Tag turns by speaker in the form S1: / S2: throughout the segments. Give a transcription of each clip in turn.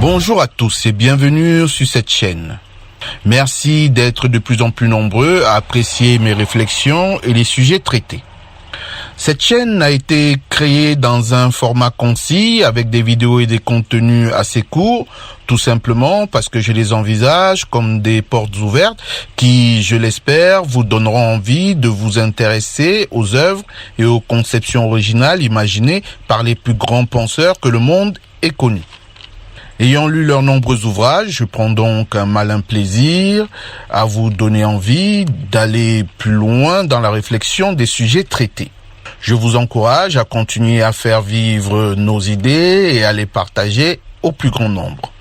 S1: Bonjour à tous et bienvenue sur cette chaîne. Merci d'être de plus en plus nombreux à apprécier mes réflexions et les sujets traités. Cette chaîne a été créée dans un format concis avec des vidéos et des contenus assez courts, tout simplement parce que je les envisage comme des portes ouvertes qui, je l'espère, vous donneront envie de vous intéresser aux œuvres et aux conceptions originales imaginées par les plus grands penseurs que le monde ait connus. Ayant lu leurs nombreux ouvrages, je prends donc un malin plaisir à vous donner envie d'aller plus loin dans la réflexion des sujets traités. Je vous encourage à continuer à faire vivre nos idées et à les partager au plus grand nombre.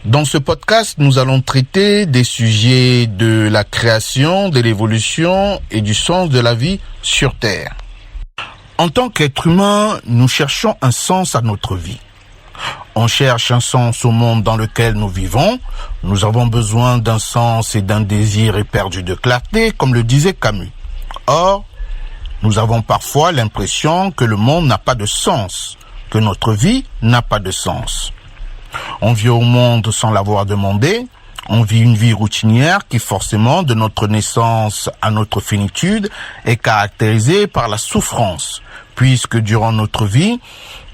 S1: Dans ce podcast, nous allons traiter des sujets de la création, de l'évolution et du sens de la vie sur Terre. En tant qu'être humain, nous cherchons un sens à notre vie. On cherche un sens au monde dans lequel nous vivons. Nous avons besoin d'un sens et d'un désir éperdu de clarté, comme le disait Camus. Or, nous avons parfois l'impression que le monde n'a pas de sens, que notre vie n'a pas de sens. On vit au monde sans l'avoir demandé. On vit une vie routinière qui, forcément, de notre naissance à notre finitude, est caractérisée par la souffrance, puisque durant notre vie,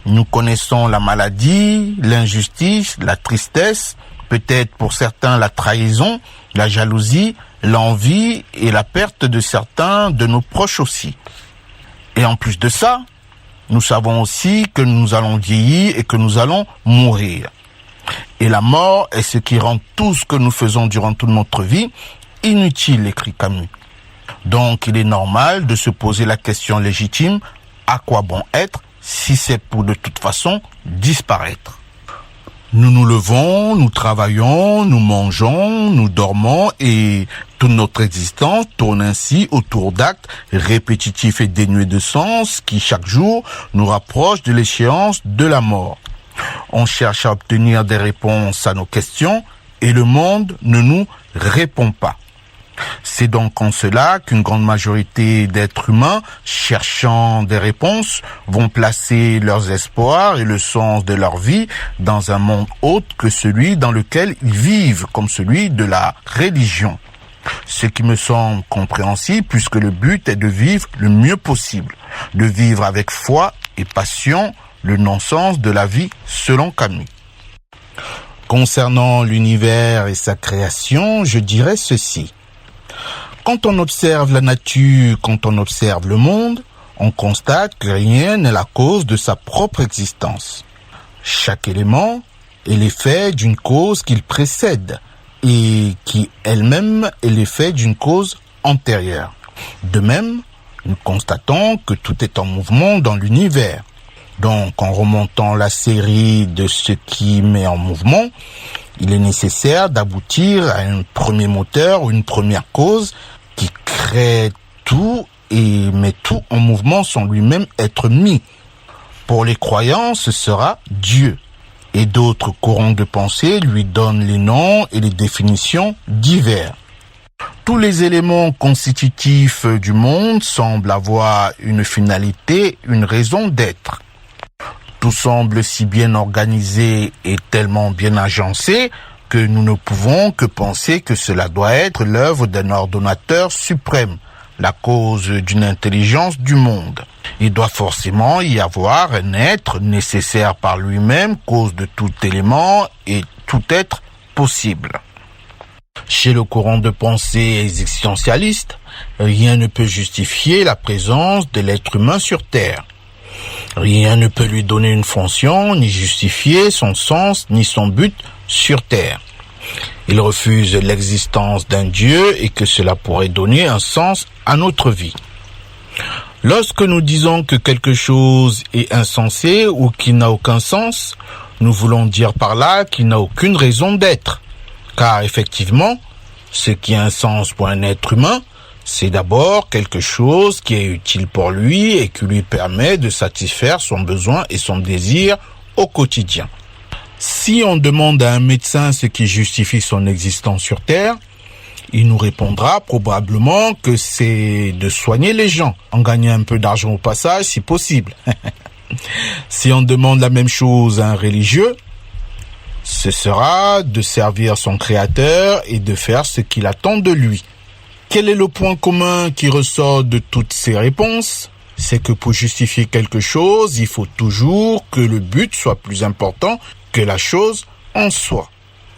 S1: nous connaissons la maladie, l'injustice, la tristesse, peut-être pour certains la trahison, la jalousie, l'envie et la perte de certains de nos proches aussi. Et en plus de ça, nous savons aussi que nous allons vieillir et que nous allons mourir. Et la mort est ce qui rend tout ce que nous faisons durant toute notre vie inutile, écrit Camus. Donc il est normal de se poser la question légitime, à quoi bon être si c'est pour de toute façon disparaître? Nous nous levons, nous travaillons, nous mangeons, nous dormons et toute notre existence tourne ainsi autour d'actes répétitifs et dénués de sens qui chaque jour nous rapprochent de l'échéance de la mort. On cherche à obtenir des réponses à nos questions et le monde ne nous répond pas. C'est donc en cela qu'une grande majorité d'êtres humains cherchant des réponses vont placer leurs espoirs et le sens de leur vie dans un monde autre que celui dans lequel ils vivent, comme celui de la religion. Ce qui me semble compréhensible puisque le but est de vivre le mieux possible, de vivre avec foi et passion le non-sens de la vie selon Camus. Concernant l'univers et sa création, je dirais ceci. Quand on observe la nature, quand on observe le monde, on constate que rien n'est la cause de sa propre existence. Chaque élément est l'effet d'une cause qu'il précède et qui elle-même est l'effet d'une cause antérieure. De même, nous constatons que tout est en mouvement dans l'univers. Donc, en remontant la série de ce qui met en mouvement, il est nécessaire d'aboutir à un premier moteur ou une première cause qui crée tout et met tout en mouvement sans lui-même être mis. Pour les croyants, ce sera Dieu. Et d'autres courants de pensée lui donnent les noms et les définitions divers. Tous les éléments constitutifs du monde semblent avoir une finalité, une raison d'être. Tout semble si bien organisé et tellement bien agencé que nous ne pouvons que penser que cela doit être l'œuvre d'un ordonnateur suprême, la cause d'une intelligence du monde. Il doit forcément y avoir un être nécessaire par lui-même, cause de tout élément et tout être possible. Chez le courant de pensée existentialiste, rien ne peut justifier la présence de l'être humain sur Terre. Rien ne peut lui donner une fonction, ni justifier son sens, ni son but sur Terre. Il refuse l'existence d'un Dieu et que cela pourrait donner un sens à notre vie. Lorsque nous disons que quelque chose est insensé ou qu'il n'a aucun sens, nous voulons dire par là qu'il n'a aucune raison d'être. Car effectivement, ce qui a un sens pour un être humain, c'est d'abord quelque chose qui est utile pour lui et qui lui permet de satisfaire son besoin et son désir au quotidien. Si on demande à un médecin ce qui justifie son existence sur Terre, il nous répondra probablement que c'est de soigner les gens, en gagnant un peu d'argent au passage si possible. Si on demande la même chose à un religieux, Ce sera de servir son Créateur et de faire ce qu'il attend de lui. Quel est le point commun qui ressort de toutes ces réponses? C'est que pour justifier quelque chose, il faut toujours que le but soit plus important que la chose en soi.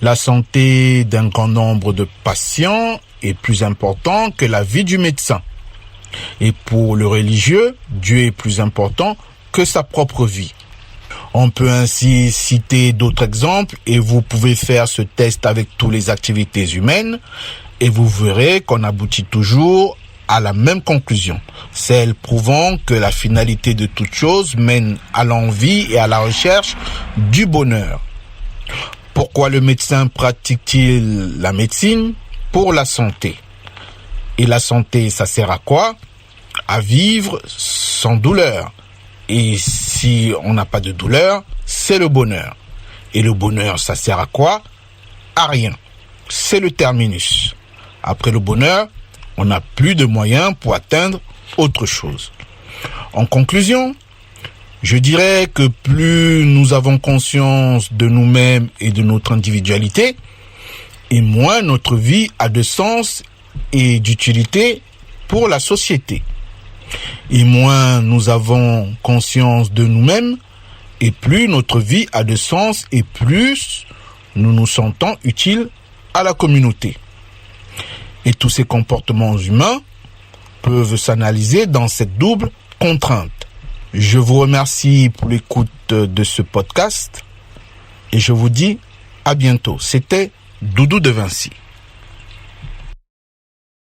S1: La santé d'un grand nombre de patients est plus important que la vie du médecin. Et pour le religieux, Dieu est plus important que sa propre vie. On peut ainsi citer d'autres exemples et vous pouvez faire ce test avec toutes les activités humaines et vous verrez qu'on aboutit toujours à la même conclusion, celle prouvant que la finalité de toute chose mène à l'envie et à la recherche du bonheur. Pourquoi le médecin pratique-t-il la médecine? Pour la santé. Et la santé, ça sert à quoi? À vivre sans douleur. Et si on n'a pas de douleur, c'est le bonheur. Et le bonheur, ça sert à quoi? À rien. C'est le terminus. Après le bonheur, on n'a plus de moyens pour atteindre autre chose. En conclusion, je dirais que plus nous avons conscience de nous-mêmes et de notre individualité, et moins notre vie a de sens et d'utilité pour la société. Et moins nous avons conscience de nous-mêmes, et plus notre vie a de sens et plus nous nous sentons utiles à la communauté. Et tous ces comportements humains peuvent s'analyser dans cette double contrainte. Je vous remercie pour l'écoute de ce podcast et je vous dis à bientôt. C'était Doudou de Vinci.